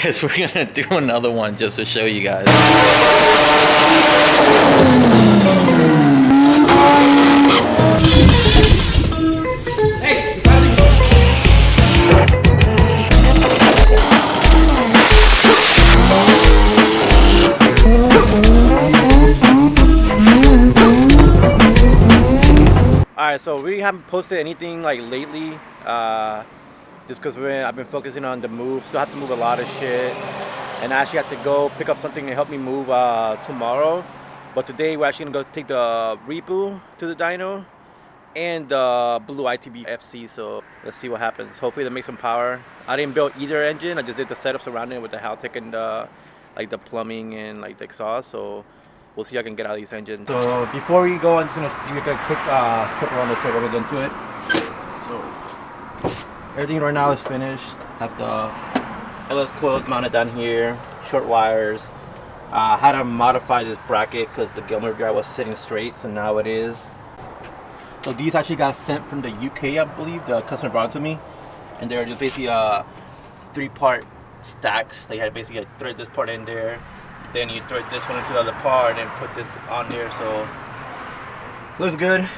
guess we're gonna do another one just to show you guys. Alright, so we haven't posted anything like lately, just because I've been focusing on the move, so I have to move a lot of shit, and I actually have to go pick up something to help me move tomorrow. But today we're actually gonna go take the REPU to the dyno and the blue ITB FC, so let's see what happens. Hopefully they make some power. I didn't build either engine, I just did the setups around it with the Haltech and like the plumbing and like the exhaust, so we'll see if I can get out of these engines. So before we go, I'm just gonna give you a quick trip around the truck, what we're done to it. So everything right now is finished. Have the LS coils mounted down here, short wires. Had to modify this bracket because the Gilmer drive was sitting straight, so now it is. So these actually got sent from the UK, I believe. The customer brought it to me, and they're just basically 3-part stacks. They had basically thread this part in there, then you thread this one into the other part and put this on there, so looks good.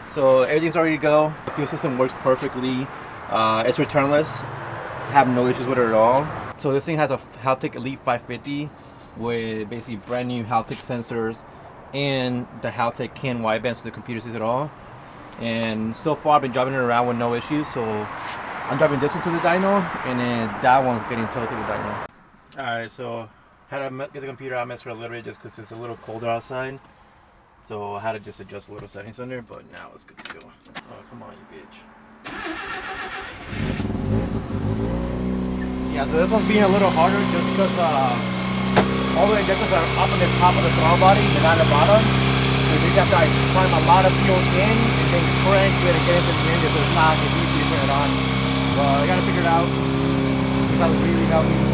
So everything's ready to go. The fuel system works perfectly. It's returnless. Have no issues with it at all. So this thing has a Haltech Elite 550 with basically brand new Haltech sensors and the Haltech CAN wideband, so the computer sees it all. And so far I've been driving it around with no issues. So I'm driving this one to the dyno, and then that one's getting towed to the dyno. Alright, so had to get the computer out, mess for a little bit just because it's a little colder outside. So I had to just adjust a little settings on there, but now it's good to go. Oh, come on, you bitch. Yeah, so this one's being a little harder just because all the injectors are up on the top of the throttle body and not at the bottom. So you have to climb a lot of fuel in and then crank it and get into the engine, so it's not as easy to turn it on. Well, I gotta figure it out. That would really help me.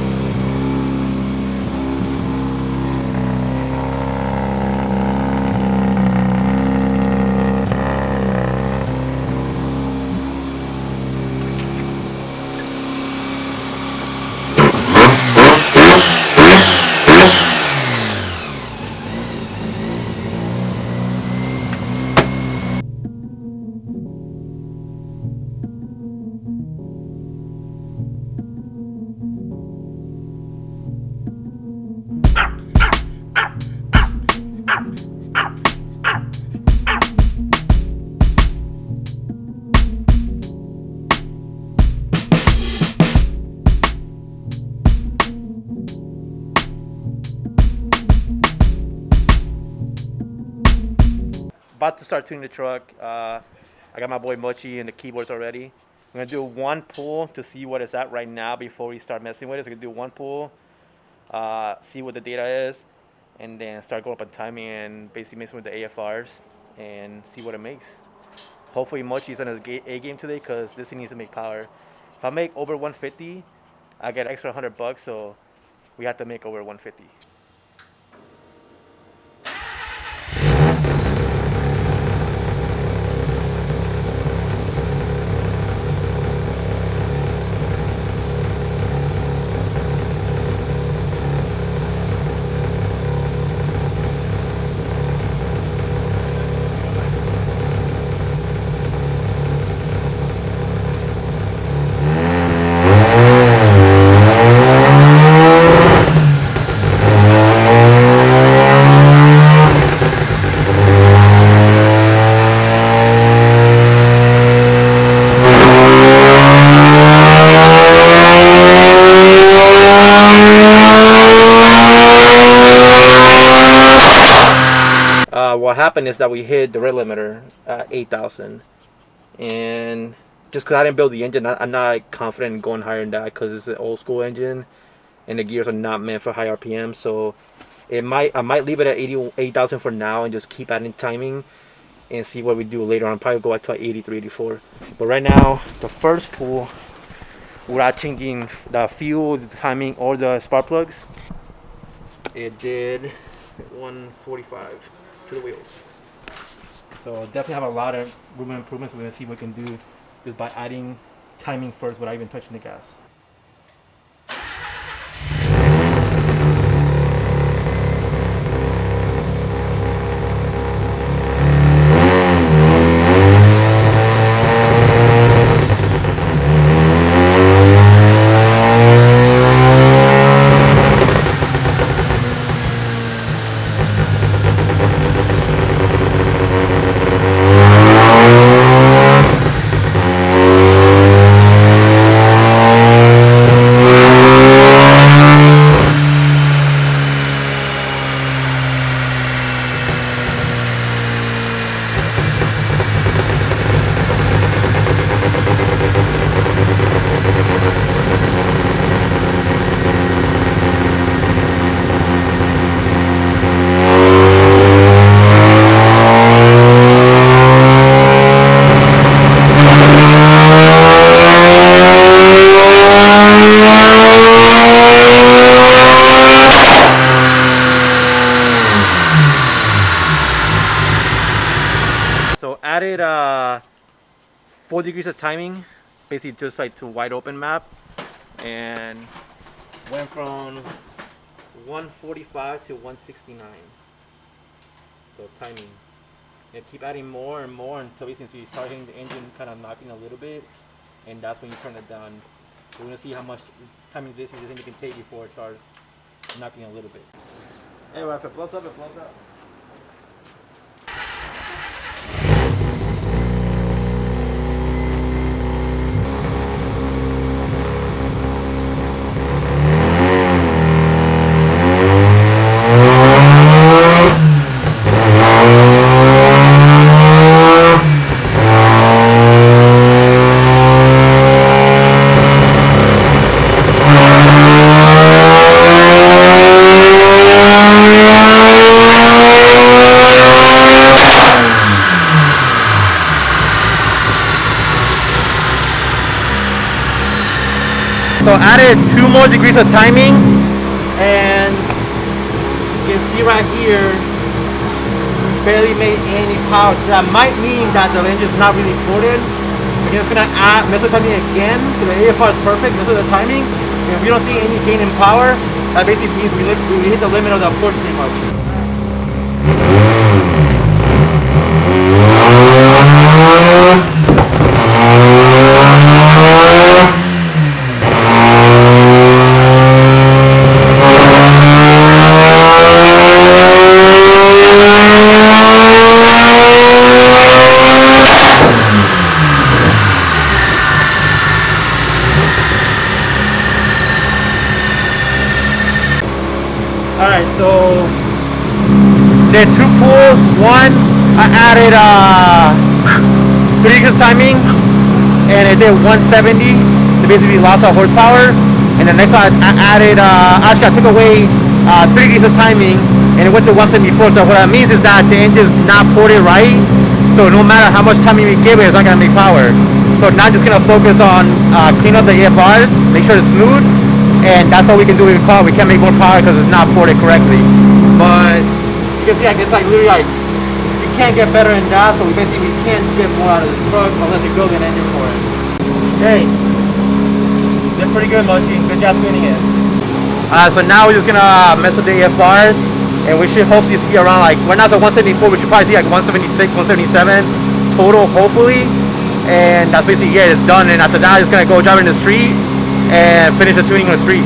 About to start tuning the truck. I got my boy Mochi and the keyboards already. I'm gonna do one pull to see what it's at right now before we start messing with it. So I'm gonna do one pull, see what the data is, and then start going up on timing and basically messing with the AFRs and see what it makes. Hopefully Mochi's on his A game today because this thing needs to make power. If I make over 150, I get extra $100, so we have to make over 150. What happened is that we hit the rate limiter at 8,000, and just because I didn't build the engine, I'm not confident in going higher than that because it's an old school engine and the gears are not meant for high RPM. So I might leave it at 8,000 for now and just keep adding timing and see what we do later on. Probably go back to like 83, 84. But right now, the first pull, we're not changing the fuel, the timing, or the spark plugs. It did 145 to the wheels. So definitely have a lot of room improvements. We're gonna see what we can do just by adding timing first without even touching the gas. 4 degrees of timing, basically just like to wide open map, and went from 145 to 169. So timing. And keep adding more and more until basically you start hitting the engine kind of knocking a little bit, and that's when you turn it down. We're gonna see how much timing this you think it can take before it starts knocking a little bit. Anyway, if it blows up, it blows up. So added 2 more degrees of timing, and you can see right here, barely made any power. That might mean that the engine is not really coated. We're just gonna mess with timing again. So the AFR is perfect, mess with the timing. And if we don't see any gain in power, that basically means we hit the limit of the port pretty much. Alright, so there are 2 pulls. One, I added 3 degrees timing, and it did 170, so basically lost our horsepower. And the next one I added, actually I took away 3 degrees of timing, and it went to 174. So what that means is that the engine is not ported right, so no matter how much timing we give it, it's not going to make power. So now just going to focus on clean up the AFRs, make sure it's smooth, and that's all we can do with the car. We can't make more power because it's not ported correctly. But you can see, like, it's like literally like you can't get better than that. So we can't get more out of this truck unless we build an engine for it. Hey, did pretty good, Mochi. Good job tuning it. So now we're just gonna mess with the AFRs, and we should hopefully see around, like, we're not at 174. We should probably see like 176, 177 total, hopefully. And that's basically it. It's done. And after that, I'm just gonna go drive in the street and finish the tuning on the street.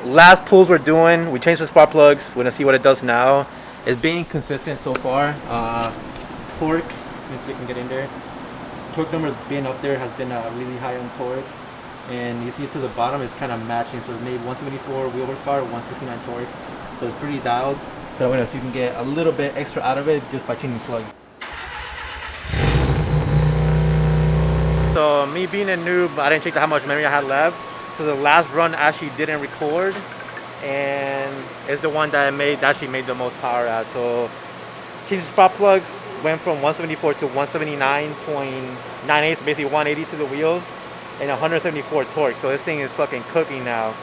Last pulls we're doing, we changed the spark plugs. We're gonna see what it does now. It's being consistent so far. Torque, let me see if we can get in there. Torque number has been up there, has been really high on torque. And you see it to the bottom, it's kind of matching. So it's made 174 wheel horsepower, 169 torque. So it's pretty dialed. So we're gonna see if we can get a little bit extra out of it just by changing plugs. So me being a noob, I didn't check how much memory I had left. So the last run actually didn't record, and it's the one that actually made the most power at. So changed the spark plugs, went from 174 to 179.98, so basically 180 to the wheels. and 174 torque. So this thing is fucking cooking now.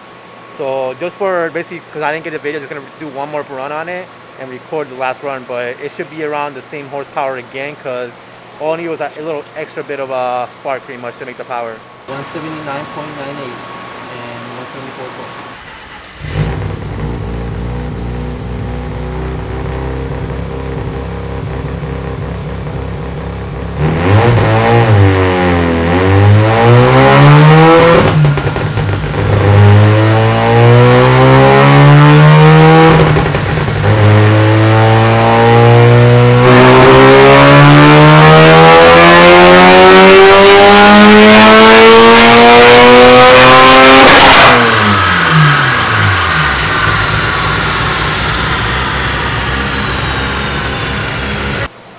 So just for basically, because I didn't get the video, just gonna do one more run on it and record the last run, but it should be around the same horsepower again, because all I need was a little extra bit of a spark pretty much to make the power. 179.98 and 174 torque.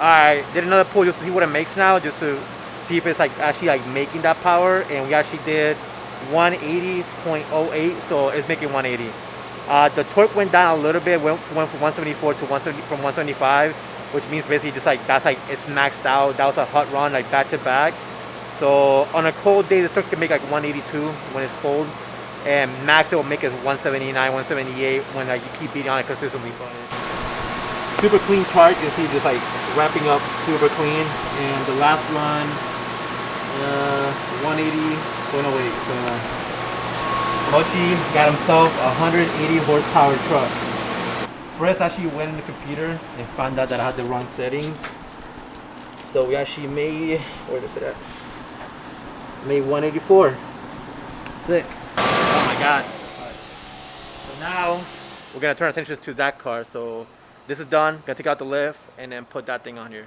I did another pull just to see what it makes now, just to see if it's like actually like making that power, and we actually did 180.08, so it's making 180. The torque went down a little bit, went from 174 to 170 from 175, which means basically just like that's like it's maxed out. That was a hot run like back to back. So on a cold day, this torque can make like 182 when it's cold, and max it will make it 179, 178 when like you keep beating on it consistently. Super clean chart, you see just like wrapping up super clean, and the last run 180.08. So Mochi got himself a 180 horsepower truck. First actually went in the computer and found out that I had the wrong settings, so we actually made, where is it at? Made 184. Sick. Oh my god. So now we're gonna turn attention to that car. So this is done. Gonna take out the lift and then put that thing on here.